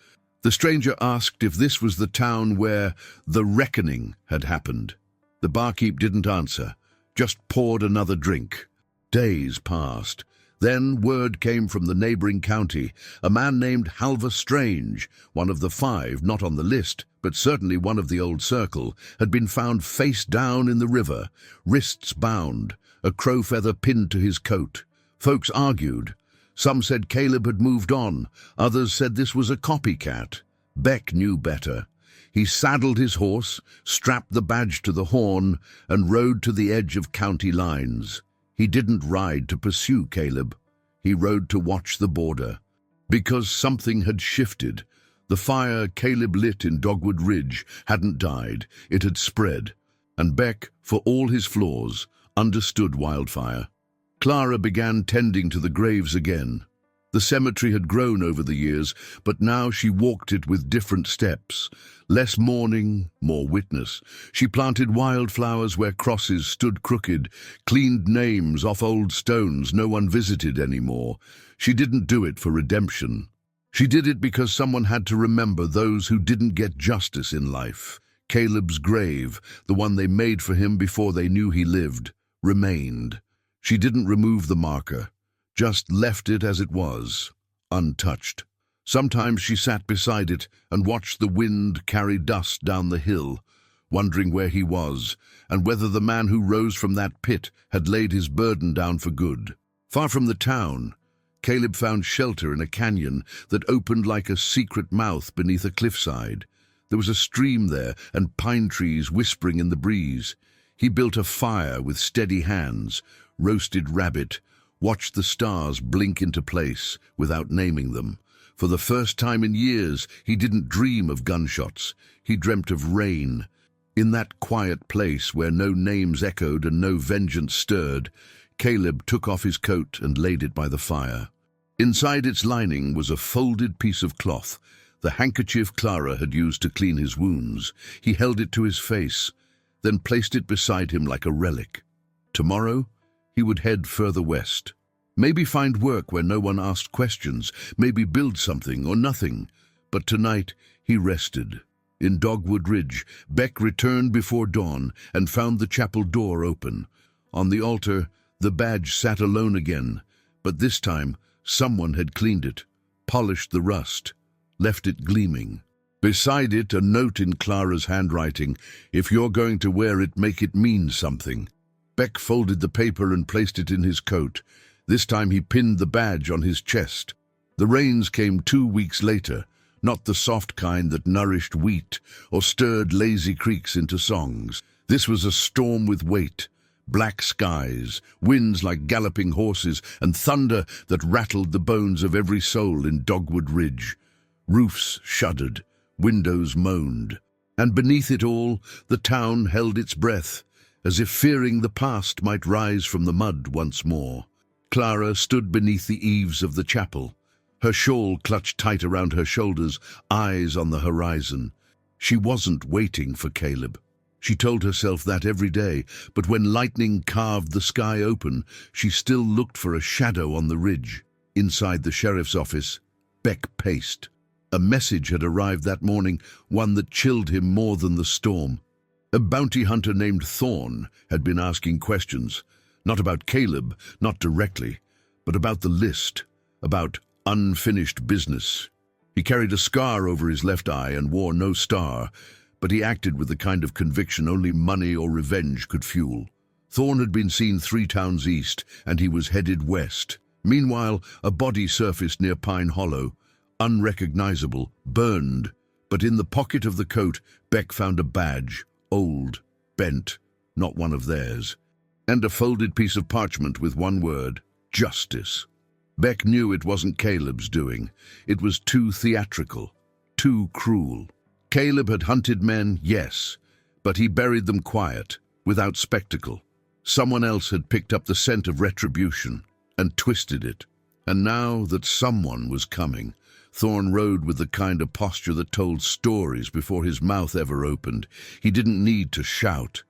The stranger asked if this was the town where the reckoning had happened. The barkeep didn't answer, just poured another drink. Days passed. Then word came from the neighboring county. A man named Halver Strange, one of the 5, not on the list, but certainly one of the old circle, had been found face down in the river, wrists bound, a crow feather pinned to his coat. Folks argued. Some said Caleb had moved on, others said this was a copycat. Beck knew better. He saddled his horse, strapped the badge to the horn, and rode to the edge of county lines. He didn't ride to pursue Caleb. He rode to watch the border. Because something had shifted. The fire Caleb lit in Dogwood Ridge hadn't died, it had spread. And Beck, for all his flaws, understood wildfire. Clara began tending to the graves again. The cemetery had grown over the years, but now she walked it with different steps. Less mourning, more witness. She planted wildflowers where crosses stood crooked, cleaned names off old stones no one visited anymore. She didn't do it for redemption. She did it because someone had to remember those who didn't get justice in life. Caleb's grave, the one they made for him before they knew he lived, remained. She didn't remove the marker, just left it as it was, untouched. Sometimes she sat beside it and watched the wind carry dust down the hill, wondering where he was, and whether the man who rose from that pit had laid his burden down for good. Far from the town, Caleb found shelter in a canyon that opened like a secret mouth beneath a cliffside. There was a stream there and pine trees whispering in the breeze. He built a fire with steady hands, roasted rabbit, watched the stars blink into place without naming them. For the first time in years, he didn't dream of gunshots. He dreamt of rain. In that quiet place where no names echoed and no vengeance stirred, Caleb took off his coat and laid it by the fire. Inside its lining was a folded piece of cloth, the handkerchief Clara had used to clean his wounds. He held it to his face, then placed it beside him like a relic. Tomorrow, he would head further west. Maybe find work where no one asked questions, maybe build something or nothing. But tonight, he rested. In Dogwood Ridge, Beck returned before dawn and found the chapel door open. On the altar, the badge sat alone again, but this time, someone had cleaned it, polished the rust, left it gleaming. Beside it, a note in Clara's handwriting, "If you're going to wear it, make it mean something." Beck folded the paper and placed it in his coat. This time he pinned the badge on his chest. The rains came 2 weeks later, not the soft kind that nourished wheat or stirred lazy creeks into songs. This was a storm with weight, black skies, winds like galloping horses, and thunder that rattled the bones of every soul in Dogwood Ridge. Roofs shuddered, windows moaned, and beneath it all, the town held its breath, as if fearing the past might rise from the mud once more. Clara stood beneath the eaves of the chapel, her shawl clutched tight around her shoulders, eyes on the horizon. She wasn't waiting for Caleb. She told herself that every day, but when lightning carved the sky open, she still looked for a shadow on the ridge. Inside the sheriff's office, Beck paced. A message had arrived that morning, one that chilled him more than the storm. A bounty hunter named Thorne had been asking questions. Not about Caleb, not directly, but about the list, about unfinished business. He carried a scar over his left eye and wore no star, but he acted with the kind of conviction only money or revenge could fuel. Thorn had been seen 3 towns east, and he was headed west. Meanwhile, a body surfaced near Pine Hollow, unrecognizable, burned, but in the pocket of the coat, Beck found a badge, old, bent, not one of theirs, and a folded piece of parchment with one word, justice. Beck knew it wasn't Caleb's doing. It was too theatrical, too cruel. Caleb had hunted men, yes, but he buried them quiet, without spectacle. Someone else had picked up the scent of retribution and twisted it. And now that someone was coming, Thorn rode with the kind of posture that told stories before his mouth ever opened. He didn't need to shout.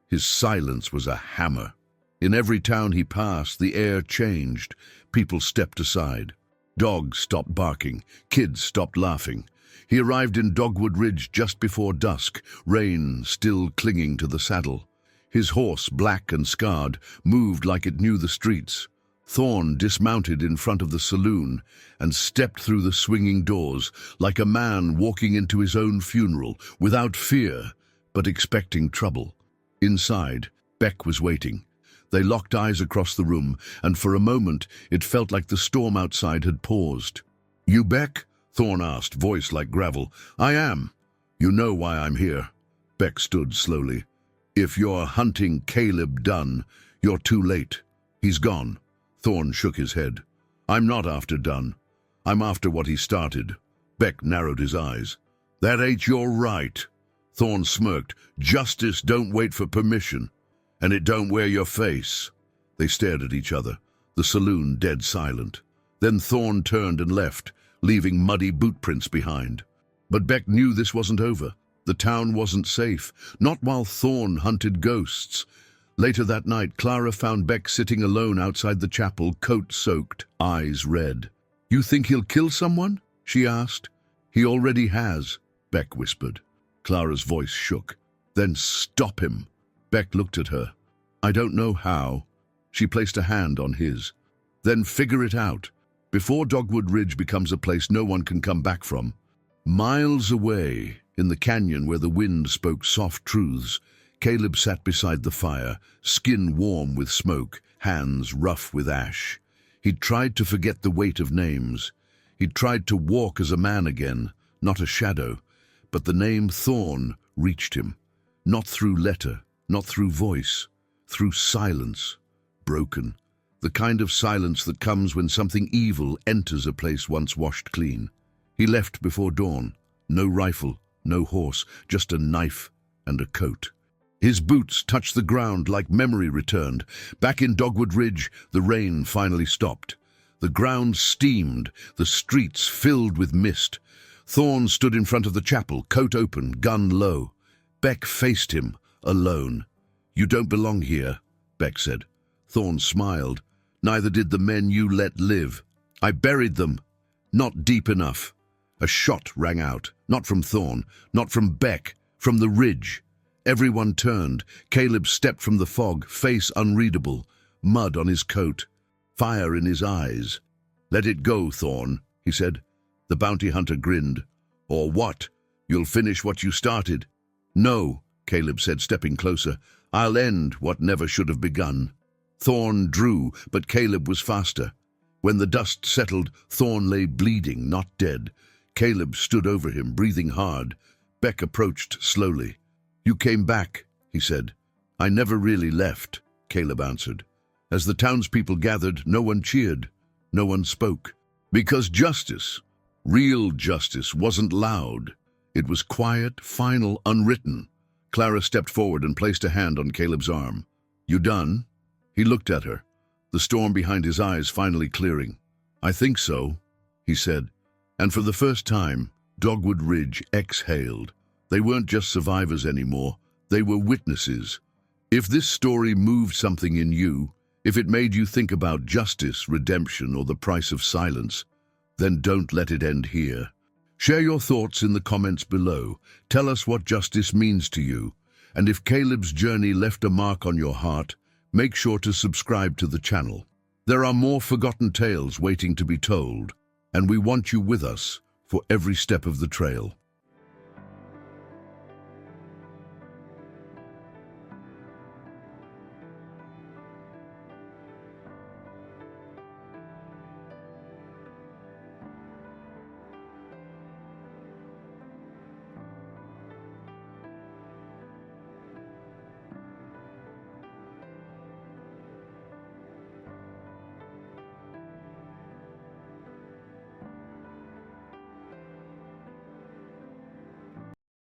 His silence was a hammer. In every town he passed, the air changed. People stepped aside. Dogs stopped barking. Kids stopped laughing. He arrived in Dogwood Ridge just before dusk, rain still clinging to the saddle. His horse, black and scarred, moved like it knew the streets. Thorn dismounted in front of the saloon and stepped through the swinging doors like a man walking into his own funeral, without fear, but expecting trouble. Inside, Beck was waiting. They locked eyes across the room, and for a moment it felt like the storm outside had paused. "You Beck?" Thorn asked, voice like gravel. "I am. You know why I'm here." Beck stood slowly. "If you're hunting Caleb Dunn, you're too late. He's gone." Thorn shook his head. "I'm not after Dunn. I'm after what he started." Beck narrowed his eyes. "That ain't your right." Thorn smirked. "Justice don't wait for permission, and it don't wear your face." They stared at each other, the saloon dead silent. Then Thorn turned and left, leaving muddy boot prints behind. But Beck knew this wasn't over. The town wasn't safe, not while Thorn hunted ghosts. Later that night, Clara found Beck sitting alone outside the chapel, coat soaked, eyes red. "You think he'll kill someone?" she asked. "He already has," Beck whispered. Clara's voice shook. "Then stop him." Beck looked at her. "I don't know how." She placed a hand on his. "Then figure it out, before Dogwood Ridge becomes a place no one can come back from." Miles away, in the canyon where the wind spoke soft truths, Caleb sat beside the fire, skin warm with smoke, hands rough with ash. He'd tried to forget the weight of names. He'd tried to walk as a man again, not a shadow. But the name Thorn reached him, not through letter, not through voice, through silence, broken. The kind of silence that comes when something evil enters a place once washed clean. He left before dawn. No rifle, no horse, just a knife and a coat. His boots touched the ground like memory returned. Back in Dogwood Ridge, the rain finally stopped. The ground steamed, the streets filled with mist. Thorn stood in front of the chapel, coat open, gun low. Beck faced him, alone. "You don't belong here," Beck said. Thorn smiled. "Neither did the men you let live. I buried them. Not deep enough." A shot rang out, not from Thorn, not from Beck, from the ridge. Everyone turned. Caleb stepped from the fog, face unreadable, mud on his coat, fire in his eyes. "Let it go, Thorn," he said. The bounty hunter grinned. "Or what? You'll finish what you started." "No," Caleb said, stepping closer. "I'll end what never should have begun." Thorn drew, but Caleb was faster. When the dust settled, Thorn lay bleeding, not dead. Caleb stood over him, breathing hard. Beck approached slowly. "You came back," he said. "I never really left," Caleb answered. As the townspeople gathered, no one cheered. No one spoke. Because justice, real justice, wasn't loud. It was quiet, final, unwritten. Clara stepped forward and placed a hand on Caleb's arm. "You done?" He looked at her, the storm behind his eyes finally clearing. "I think so," he said. And for the first time, Dogwood Ridge exhaled. They weren't just survivors anymore. They were witnesses. If this story moved something in you, if it made you think about justice, redemption, or the price of silence, then don't let it end here. Share your thoughts in the comments below. Tell us what justice means to you. And if Caleb's journey left a mark on your heart, make sure to subscribe to the channel. There are more forgotten tales waiting to be told, and we want you with us for every step of the trail.